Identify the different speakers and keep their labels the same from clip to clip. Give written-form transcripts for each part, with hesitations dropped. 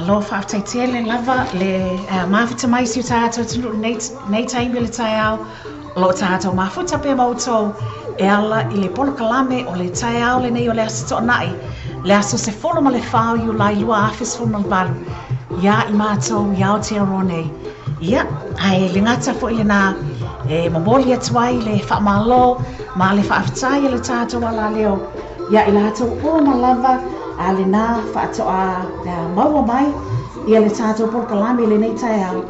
Speaker 1: Malo whaaftaitele lava le mawhita mai si o tātou tunu nei taimi le tai au lo tātou mawhita pe mautou e ala I le polo kalame o le tai au le nei o le asa to'anai le aso se folo ma le whao Iulai lua afis funu al balu ia I mātou ia o te aronei ia ai le ngata fo I le nā e mamoli atuai le whaamalo ma le whaaftai le tātou ala leo ia I lātou o ma lava ale na whaatoa maua mai ia le tātou polo kalame le nei tai au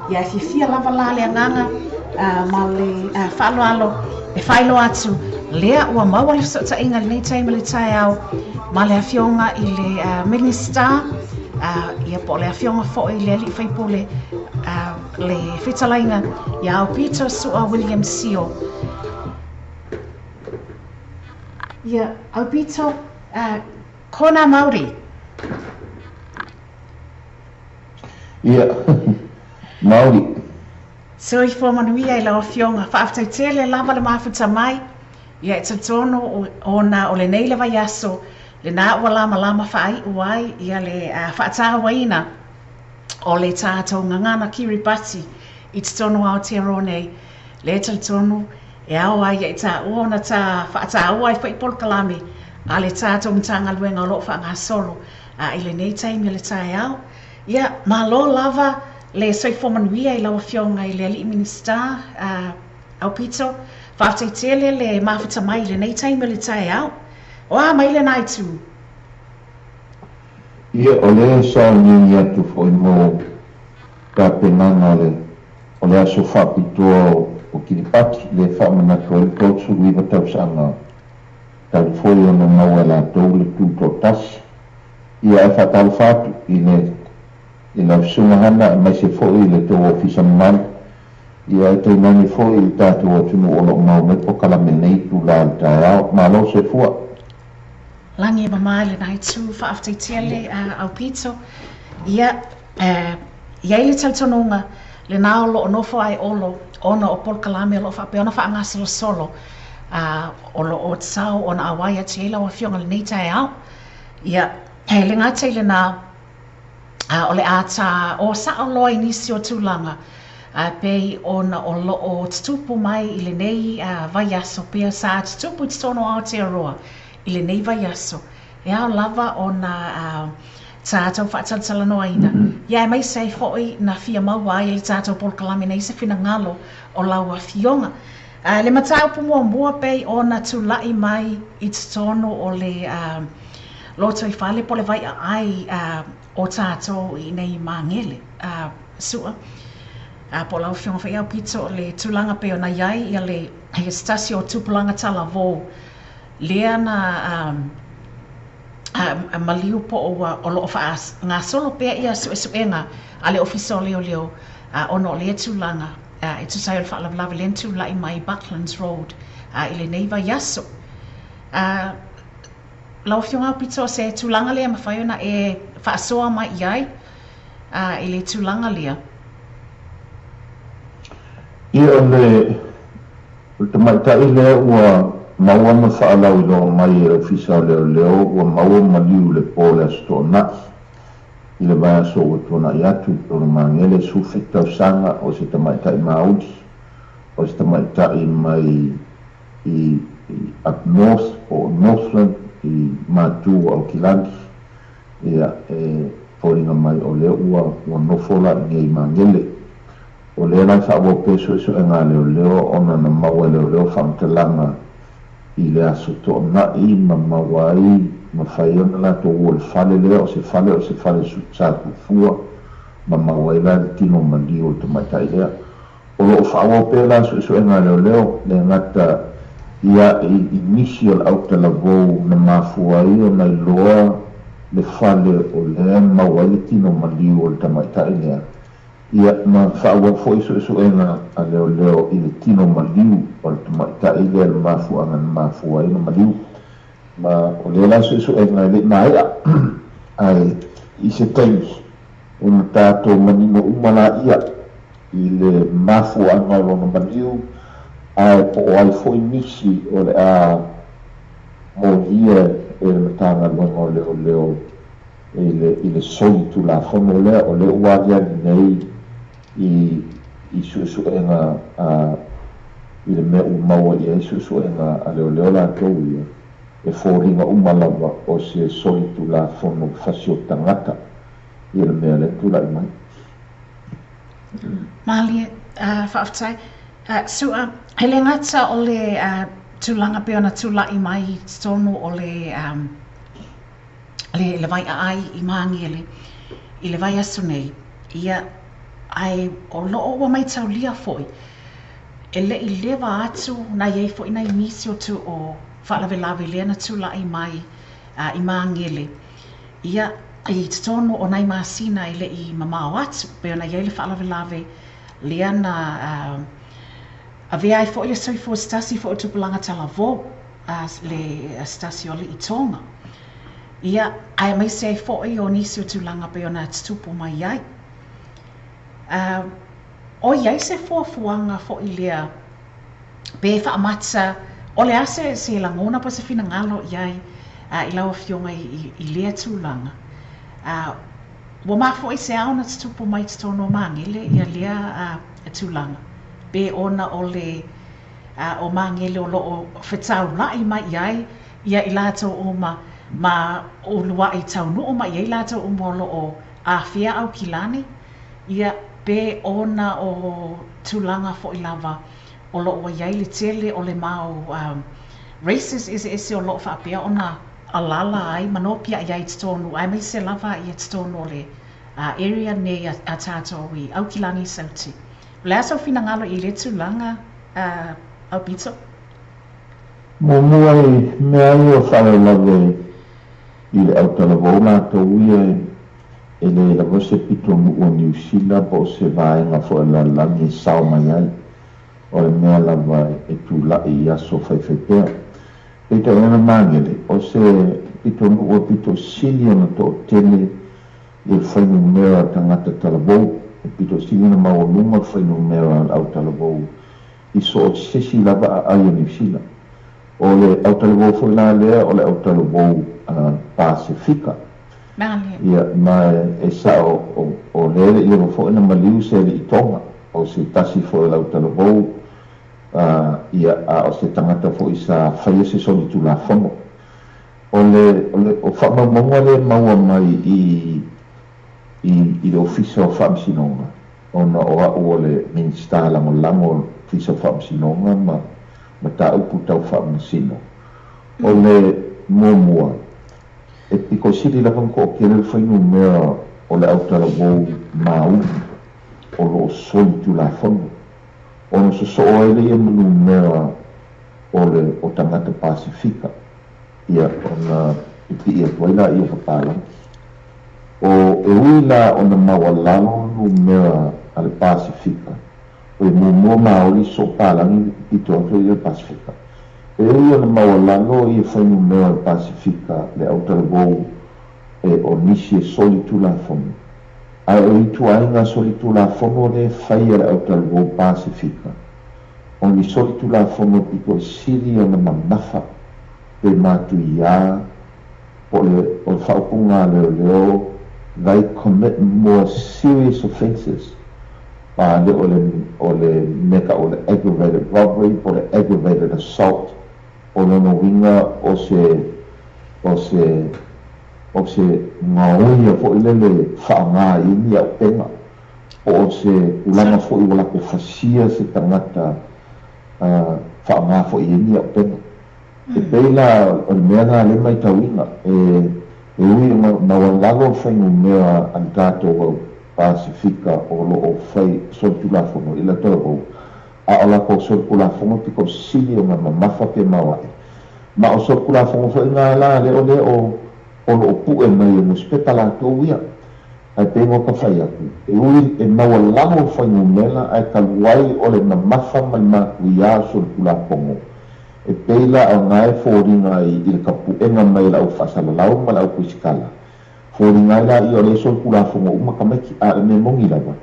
Speaker 1: ia fia lava la le anganga ma le whaaloalo e whailo atu lea ua maua le sota inga le nei taima le tai au ma le awhionga I le minister ia po le awhionga fo I le ali whaipole le whetalainga ia AUPITO SU'A WILLIAM SIO ia AUPITO Kona Maori.
Speaker 2: Yeah, Maori.
Speaker 1: So I manuia I lau whionga. Whaaftaitele lava le mawhita mai. Ia e tatono o na o le nei le vai aso. Le nā ua lama lama whaai uai. Ia le whaataha waina. O le tātou ngangana Kiribati. I tatono Aotearoa nei. Le tatono e au ai e tā uona tā whaataha uai whaipol kalame. A le tātou mtanga luenga o loo whaanga solo I le nei taimi le tai au ia malo lava le soifomanuia I lawa whionga I le ali minister AUPITO whaaftaitele le mawhita mai le nei taimi le tai au oa mai le nai tu
Speaker 2: ia o le sa ni atu foi mo ka penanga le o le aso whapitoa o Kiribati le whamanatu le totsu wiwa tausanga tau foi ona maua lātou le tūtotasi ia e whatalu whatu I le sunga mai se foi le tō ofisa mai ia e tei nani foi I tātou o tunu o lo mau me po kalame nei tū la tai au ma lo se fua
Speaker 1: langi mamai le nai tū whaaftaitele AUPITO ia ia I le tautononga le nao lo onofo ai olo ona o pol kalame lo whape ona whaangasalo solo o lo o tsau ona awaia te ila wa whionga le nei tai au ia le ngata I le nā o le ata o sa o loa inisi o tūlanga pei ona o lo o tutupu mai I le nei vai aso pia sa tutupu I tono Aotearoa I le nei vai aso e au lava ona tātou whaatalanoaina ia e mai sei foi na fia maua I le tātou polo kalame nei se whina ngalo o laua whionga le matau pumua mua pei o na tulai mai I tono o le loto I whale po le vai ai o tātou I nei Mangere Su'A po lau whionga whai AUPITO le tulanga pei o na iai ia le stasi o tupulanga tala vō lea na maliu po o loo wha ngā solo pea ia suenga a le ofisa o leo ono le tulanga e tu sai o whaalawalawe lentu lai mai Bucklands Road I le neiva yaso lau whionga AUPITO se tulanga lea mawhai ona e whaasoa mai iai I le tulanga lea
Speaker 2: ia le tamaitai lea ua maua ma whaalau I loa mai e ofisa o leo ua maua maliu le pōle astona'i I le vai aso o tona I atu o le Mangere sufetau sanga o se tamaitai maudi o se tamaitai mai I up north o Northland I mātu o Kilangi ia poringa mai o leo ua nofola I Mangere o lea lai whaua peso e ngā leo ona na maua leo whamtalanga I le aso to'ana'i ma mawai ma whai ona la tō ua le whale lea o se whale sutatu fua ma mawai la le tino mandi o te maitai lea o loo whaua pe la e ngā leo le ngata ia I nisi o l'auta la vou na mafuai o na iloa le whale o lea mawai le tino mandi o le tamaitai lea ia ma whaua fo e ngā a leo I le tino maliu o le tamaitai lea le mafuanga na mafuai na maliu ma o le la e ngā le maia ai I se taimi o na tātou manino umala ia I le mafuanga o na maliu ai po o ai foi nisi o le a mo ia e le matanga luenga o leo le soli tu la fono le o le uaria nei i susuenga i le mea umaua i e susuenga a leo la tau ia e fōringa umalava o se soli tu la fono fasio tangata i le mea le tu la imai.
Speaker 1: Mali, whaaftai, sua, hele ngata o le tūlanga peona tūla i mai tonu o le vai ai i Mangere i le vai asu nei ia ai o loo wa mai tau lia foi e le i lewa atu na iei foi na imisi o tu o whaalawe lea na tūla i mai i Mangere ia i tonu o nai masina i le i mamao atu pe ona iei le whaalawe lea na a vea ai foi le soifo stasi fo o tupulanga talavo le stasi o le i tonga ia ai mai se foi o nisi o tūlanga pe ona tupu mai ai o iai se fuafuanga foi lea pe whaamata o le ase se langona pa se fina ngalo iai i lawa fionga i lea tūlanga wa mafo i se auna tupu mai tono Mangere ia lea tūlanga pe ona o le o Mangere o loo whetau lai mai iai ia i lātou o ma o lua i taunu o ma iei lātou o molo o awhia au kilani ia pe ona o tūlanga fo i lava o loo iei le tele o le mau races ese o loo whaapea ona alala ai manopia iei tonu ai mai se lava i tonu o le area nei a tātou i au kilani sauti le aso fina ngalo i le tūlanga AUPITO
Speaker 2: Mua i mea i o whare lawe i le autalavou mātou ia e le lawa se pito o New Zealand po se vaenga fo e lalani e sao mai ai o le mea lawa e tūla i aso whaiwhaitea e te ona Mangere o se pito o pito sili ona to tele e whainu mea tangata talavou e pito sili na maolunga whainu mea autalavou i so o sesi lava a New Zealand o le autalavou fo la lea o le autalavou Pacifica ia mai e sa o lele i o fo ina maliu se le i tonga o se tasi fo le autalavou ia o se tangata fo i sa whaia se soni tu la whango o le whamamonga le maua mai i le ofisa o whamsinonga ona o au o le minsta lango ofisa o whamsinonga ma ta upu tau whamasino o le mua e piko siri lawan ko ke le whainu mea o le autalavou mau o lo soli tu la whango ono so ele ia manu mea o tangata Pacifica ia ona iti ia tuaila ia whapala o e uila ona mawalalo nu mea ale Pacifica o e mua maoli so palangi i toato ia Pacifica e ia ona mawalalo ia whainu mea ale Pacifica le autalavou e o nisi e soli tu la whango ai o itu ainga soli tu la whango le whaia le autalavou Pacifica o ni soli tu la whango piko siri ona mamafa pe matu ia o whaupunga leo they commit more serious offences le o le meka o le aggravated robbery o le aggravated assault o lono winga o se ngaoia fo ilele whaanga ini au penga o se ulanga fo i wala pe fasia se tangata whaanga fo ini au penga e peila o le mea ngā le mai tauinga e ui na walago whaingu mea an tātou Pacifica o lo o whai soltulafongo ila tōrou a ola ko soltulafongo piko sili o ngā mamafa pe mawai ma o soltulafongo whai ngā la le o lo o pu e mai e muspeta la tō ia ai pengo ka whai aku e ui e maua lango whaingu mea ai kaluai o le mamafa mai maku ia soltulafongo e peila au ngai fōringa i le kapuenga mai lau whasalalau ma lau kuisikala fōringa la i o le sol kulafongo uma kameki a me mongi lawa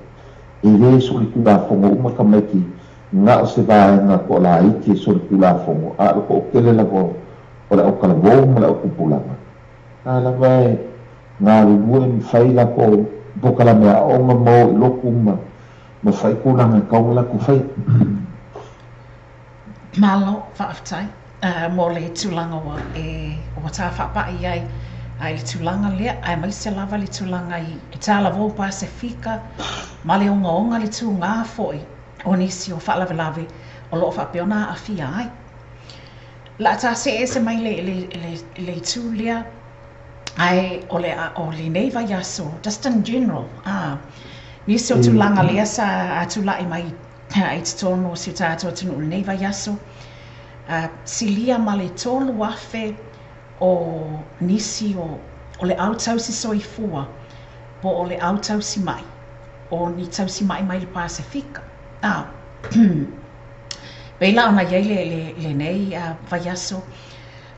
Speaker 2: e le sol kulafongo uma kameki nga o se vaenga ko la iti sol kulafongo a lo ko kele lawa o la o kalavou ma lau kupulanga a la vai ngā lulua ni whai lako pokala mea onga mo I loku ma whai kūranga kaunga lako whai.
Speaker 1: Malo whaaftai, mo le tūlanga wa o tā whapai ai ai le tūlanga lea, ai mai se lava le tūlanga I tālawo Pasifika, ma le onga le tū ngā foi, o nisi o whaalawelawe o loo whapeona a fia ai. La ta se mai le tū lea, ai o le neiva yaso, just in general, nisi o tūlanga lea sa tūlai mai ai te tono si tātua tunu le neiva yaso, silia ma le tolu afe o nisi o le au tausi soifua, po o le au tausi mai, o ni tausi mai le Pasifika. Beila ona iai le nei vaiaso,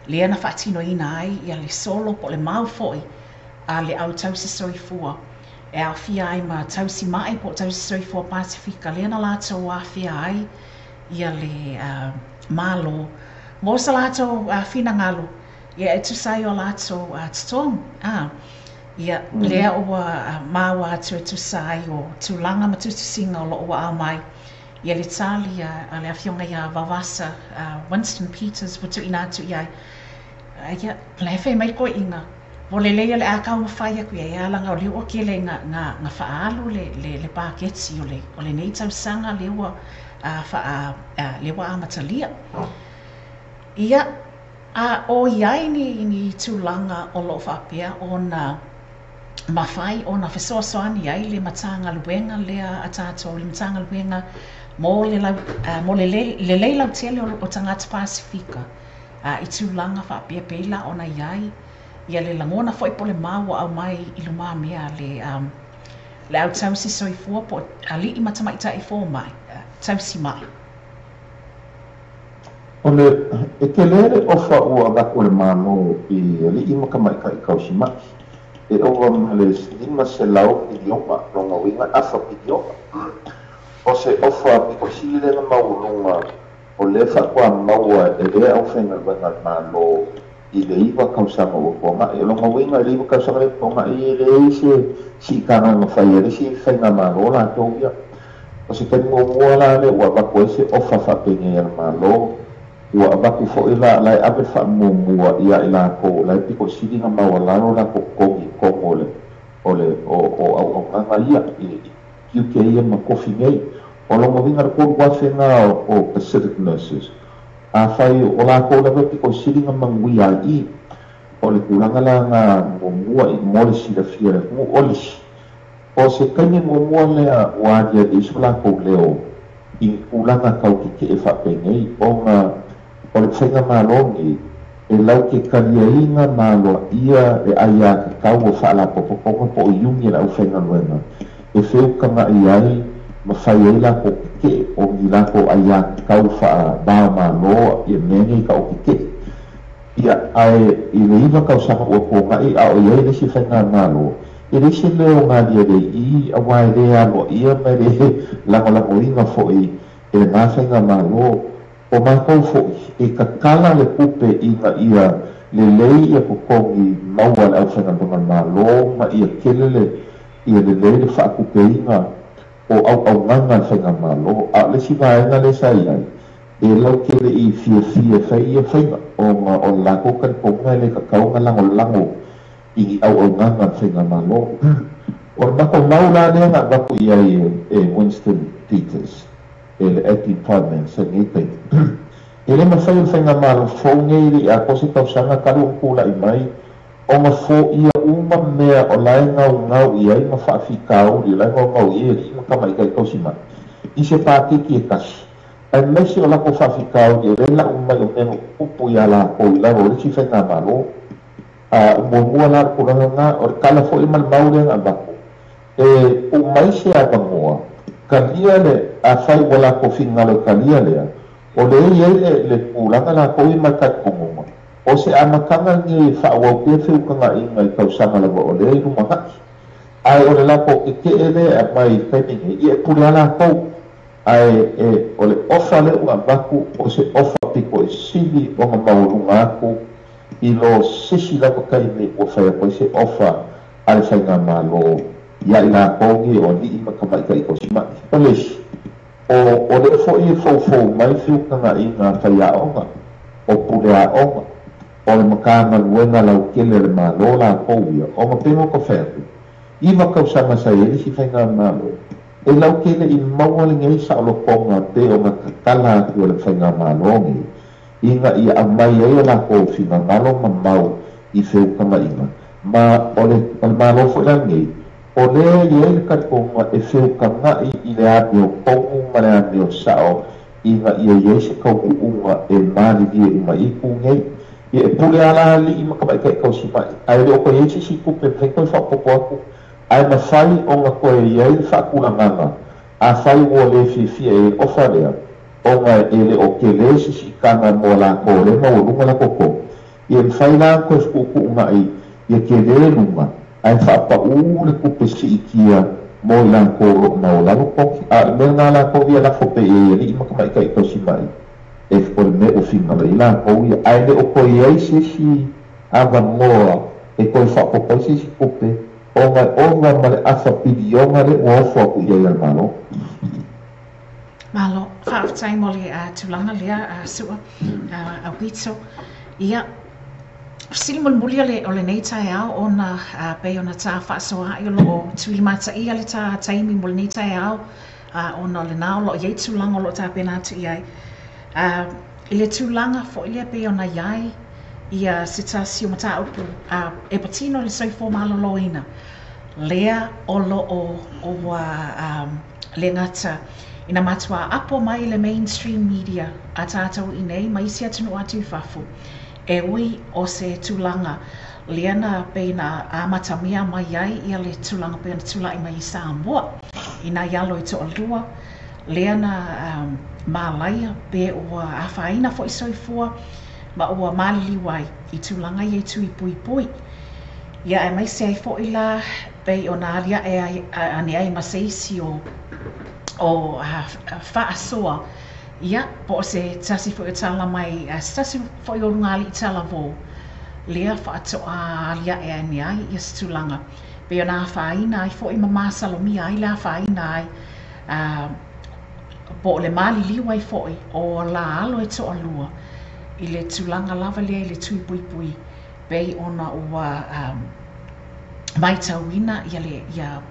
Speaker 1: lea na whaatino ina ai, ia le solo po le mau foi, le au tausi soifua, e a fia ai ma tausi mai po tausi soifua Pasifika, lea na lato a fia ai, ia le malo, mo sa lato fina ngalo, ia e tusai o lato tutong, ia lea ua maua atu e tusai o tūlanga ma tutusinga o lo ua au mai, ia le tali a le awhionga ia Vavasa, Winston Peters, putu ina atu iai. Ia, le whai mai koe inga. Wo le leia le akau mawhai aku ia langa o le ua kia le nga whaalu le pāketi o le nei tausanga le ua amatalia. Ia, o iai ni tūlanga o lo whapea o na mawhai o na whesoasoani ai le matanga luenga lea a tātou le matanga luenga mo le leilau tele o tangata Pasifika I tūlanga whapea peila o na iai ia le langona foi po le mau au mai I luma mea le au tausi soifua po ali I matamaita I fō mai tausi mai.
Speaker 2: O le e ke lere ofa ua wako le mano I li I makamaika I kausi mai. E owa male snima se lau idioma ronga winga afa idioma. O se ofa piko sili lenga maulunga o le whakua maua e rea au whenga wenga malo I le iwa kausanga o konga. E longa winga le iwa kausanga o konga I le se si kanga nga whaiere si whenga malo la tōia. O se keni mua la le ua wako e se ofa whapenge e malo ua waku fo ila lai ape whamumua ia ila ko lai piko sili nga maua laro la ko kongi kongo o au nganga ia I UK ia ma kofi ngei o longa winga ko wawhenga o Pacific Nurses a whai o la ko lawe piko sili nga mangui ai o le kulanga la nga mumua I mole sila fiera mu olisi o se kaini mumua lea wadia isu la ko leo I kulanga kau ki e whapengei o nga o le whainga malongi e lau ke kariainga malo ia e aia ke kau o whaala popokonga po o iungi la u whainga luenga e wheukanga I ai ma whai eila ko ke o ngila ko aia ke kau wha bao malo I mene ka o ke ia ai I le iwa kau saka ua konga I a o iai le si whainga malo e le si leo ngā lia le I a wai rea lo ia me le lango inga fo I e le ngā whainga malo o mātou fo'i e ka kala le kupe I nga ia le lei ia kokongi maua le au whangadunga malo ma ia kelele ia le lei le whaakupe inga o au nganga le whanga malo a le si vaenga le sa iai e lau kele I fia whai ia whainga o lako kan konga le kakaunga lango I au nganga le whanga malo o mako maula le nga wako iai e Winston Peters ele eti parmen se ngai ele ma fai whainga malo whaungei a kose kausanga karu kula I mai o ma fo ia uma mea o lai ngau I ai ma whaafikau I lai ngau I e ma kamai kai kausima I se pātiki e kasi ai mesi o lako whaafikau I reila umai o meno upu I ala ko I lai o risi whainga malo mua la kuranga nga o kala fo I mal maurenga bako e umai se a pangoa kalia le a whai wala ko whingalo kalia lea o le iei le pūranga la ko I makat kongonga o se amakanga ni whaawau pia whiukanga inga I kausanga lawa o le rumanga ai o le la ko ke ele a mai whaimingi I e pūrea la kou ai o le ofa le ua waku o se ofa piko e sili o nga maurunga aku I lo sisi lawa kai me o whai a koe se ofa ale whainga malo ia i la kongi o li i makamai ka i ko si mai o lesi o le fo i fau mai whiukanga i ngā whai aonga o pule aonga o le makanga luenga lau kele le malo la kouia o mapengo ko whētu i makausanga sa e si whainga malo e lau kele i maua le ngei sa olo konga te o ngā kakala atu le whainga malo ngi i ngā i a mai e o la kou whina ngalo mamau i whiukanga inga ma o le malo fo la ngei o le le karikonga e whiukanga i le ane o kongu ma le ane o sao i ngā i e se kau unga e mali di e uma i kungei i e pule ala li i makamai kai kau si mai ai le o koe eisi si kupe pekoi whapopo aku ai ma whai o ngā koe iei whakuranganga a whai o le whiwhia e ofa rea o ngā e le o ke le si kanga mo la kore ma o lunga la koko i e whai la koe whuku unga i e ke le lunga ai whapa le kupe si ikia mo i la koro ma o lalo koki a me ngā la koki a la fope e li i makamai kai kau si mai e whakore me o whinga le i la koki ai le o koe iei si awa moa e koe whapopo si kupe o ngai onga ma le afa pidi o ngai le uofo aku iei al malo.
Speaker 1: Malo, whaaftai mo le tūlanga lea sua AUPITO. Ia, sili mulmuli o le nei tae au o na pei o na tā whaasoa i o lo tūli mata ia le tā taimi mo le nei tae au o na le nao lo iei tūlanga o lo tā pena atu iai. I le tūlanga fo i le pei o na iai ia se tā si o mata upu e patino le soifo malo loina. Lea o lo o le ngata ina matua apo mai le mainstream media a tātou i nei mai si atunu atu whafu e ui o se tūlanga leana peina a matamia mai ai ia le tūlanga peina tūla i mai i Samoa ina ialo i to alua leana malaia pe ua a whaina fo i soifua ma ua maliliwai i tūlanga i tui pui pui ia e mai se ai fo i la pei o nā alia e ane ai maseisi o whaasoa ia po se tasi fo i tala mai tasi fo i orungali i tala vo lea whaatoa alia e ane ai i astulanga pe o nā whaina ai fo i mamasalomia ai la whaina ai po le mali liwa i fo i o la alo e to alua i le tulanga lava lea i le tui pui pui pei ona ua mai tauina ia le ia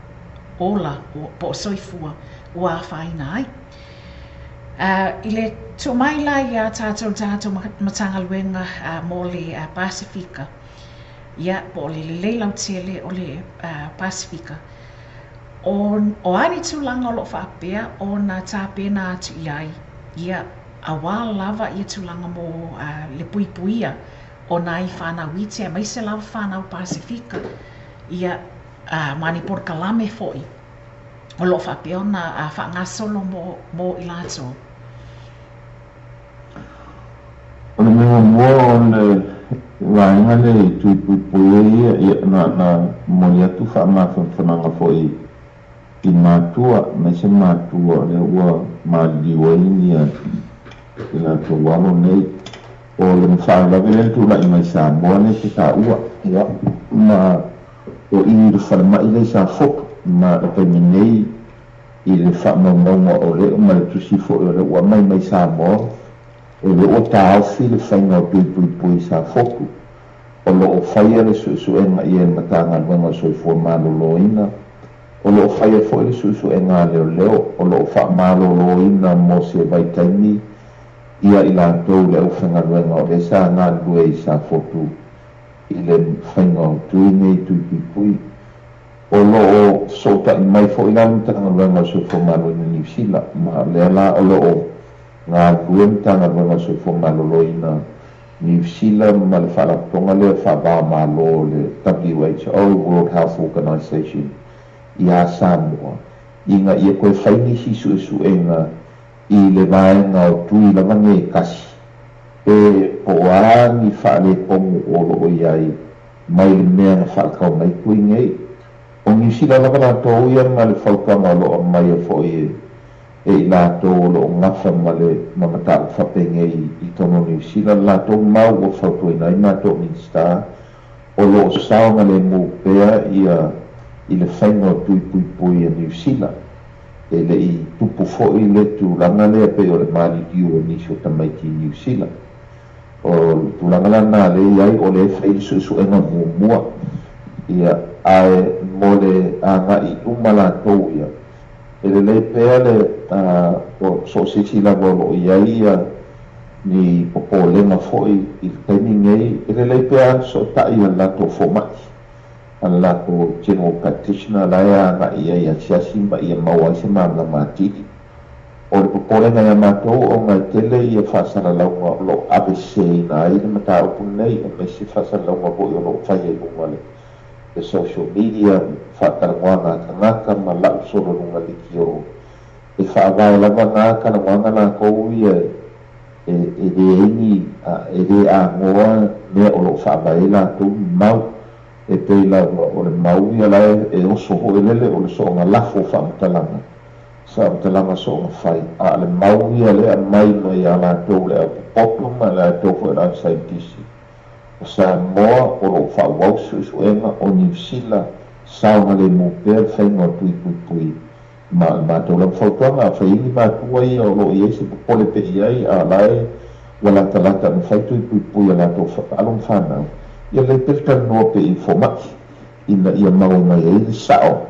Speaker 1: ola po soifua ua whaina ai. I le tō mai la ia tātou matanga luenga mō le Pasifika. Ia po le leilau tele o le Pasifika. O ani tūlanga o lo whaapea o na tāpena atu iai. Ia awa lava ia tūlanga mō le puipuia o nai whanau itea. Mai se lava whanau Pasifika. Ia mani por kalame foi. O lo whapea o na whangasolo mō i lato.
Speaker 2: O le mea mua o le wainga le tui puipuia ia na moni atu whananga foi i mātua, mai se mātua le ua māliwa inia i lato walo nei. O le mwhaalawe le tūla i mai Samoa ne te tā ua. Ia, ma o ini le whanama i le sa foku ma e kaimi nei i le whanamaunga o le ma le tusifo o le ua mai Samoa o le o tāwhi le whainga o pui sa foku o lo o whaia le suenga i e matanga luenga soifua maloloina o lo o whaia fo le suenga leo o lo o wha maloloina mo se vaitaini ia i lātou le au whainga luenga o le sa ngā lue i sa foku i le whainga o tui nei tui pui o lo o sota i mai fo i la mtanga luenga soifua maloloina New Zealand ma le la o lo o ngā luentanga luenga soifua maloloina New Zealand ma le whalatonga le whawā malo le WHO World Health Organization i a Samoa i ngā i e koe whaini si suenga i le vaenga o tui lava nge kasi e po ani whaale kongu o lo o iai mai le mea na whalakau mai kui ngei o New Zealand lava na tō ia ma le whalkanga lo o mai e fo e i lātou lo ngafa ma le mamatau whapenge i tono New Zealand lātou mau o whautuina i lātou minsta o lo saonga le mupea ia i le whainga tui pui pui a New Zealand. E le i tupu fo'i le tūlanga lea pe o le mali kiu o nisi o tamaiti New Zealand. O tūlanga lana le iai o le whai isu enga mua ia ae mo le anga i umala tau ia. E le pea le o so sisi la volo iai ia ni popo lenga fo'i i taimi ngei. E le pea so tai a lato fomati. An lato general practitioner laia nga ia siasi ma ia maua se mamla matiti. O le popole nga ia matou o ngai tele ia whasara launga lo ABC na i le mata upu nei o me si whasara launga po i o lo whai e lunga le social media whakarangoanga tangaka ma lau soro lunga li ki o e whaawai lava ngā karangoanga nā kou ia e re ingi e re a ngoa mea o lo whaawai la tu mau e pei la o le mau ia lai e oso ho e lele o le soonga lafo whaamatalanga. Sa amatalanga soonga whai. A le mau ia le a mai mai a la tau le a popo ma le a tau fo e la saitisi. O sa moa o lo whaawausu suenga o New Zealand saunga le mopea whainga pui pui pui. Ma tau lam whautuanga a whaini mātua ia o lo i ese popole pe iai a lai wala talata na whaitui pui pui a la tau whaalong whanau. Ia le pelta noa pe i fomaki ina ia maunga i le sao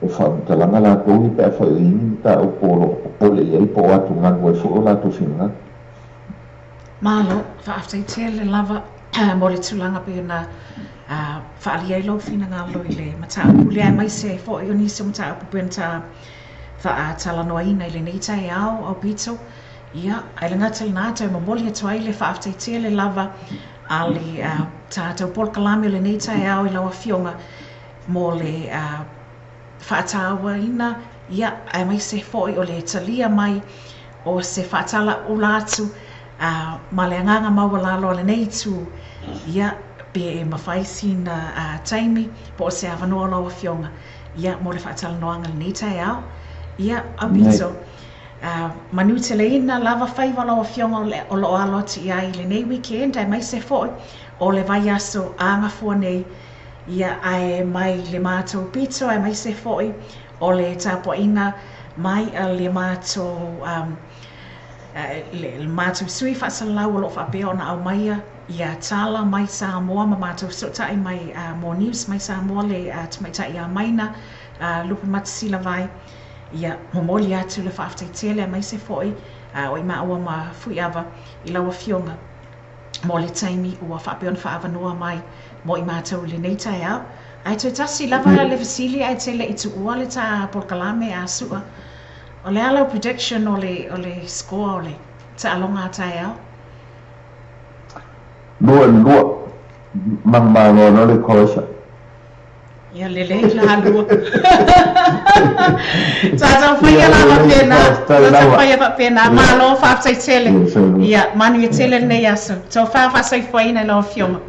Speaker 2: o whaamatalanga la tau i pe a whaini ta o pole i ei po atu ngangua e fo o la tau whinga.
Speaker 1: Malo, whaaftai te le lava mo le tulanga pe na whaalia i lau whina ngā loi le mata upu lea mai se fo i o nisi o mata upu pēn ta talanoaina i le neitai au AUPITO. Ia, ai le ngata i nātou ma moli atu ai le whaaftai te le lava a le tātou polkalami o le neitai au i laua fionga mo le whaatawaina. Ia, ai mai se foi o le talia mai o se whaatala ula atu ma le anganga maua lalo le neitu. Ia, pe e mawhaisi na taimi po o se awanoa laua fionga. Ia, mo le whaatala noanga le neitai au. Ia, AUPITO. Manu te leina lava whaiva laua fionga o lo alo ti ai le nei weekend ai mai se foi o le vai aso angafua nei. Ia ai mai le mātou AUPITO ai mai se foi o le tapuaina mai le mātou le mātou sui whaasalau o lo whapea ona au maia. Ia tala mai Samoa ma mātou sotai mai more news mai Samoa le tumaitai a maina lupa matasila vai. Ia momoli atu le whaaftai tele mai se foi o i maua ma fui awa i laua fionga mo le taimi ua whapeon whaavanoa mai mo i mātou le neitai au. Ai tui tasi lava le fasili ai tele i tu ua le ta polkalame a sua. O le alau prediction o le score o le ta alonga tai au.
Speaker 2: Lua mamma no le cosa.
Speaker 1: Ia lele la halua. Tata whaia lava pena. Tata whaia pa pena. Malo whaaftai tele. Ia manu i tele nei aso. Tau whaafasai whaina lau fionga.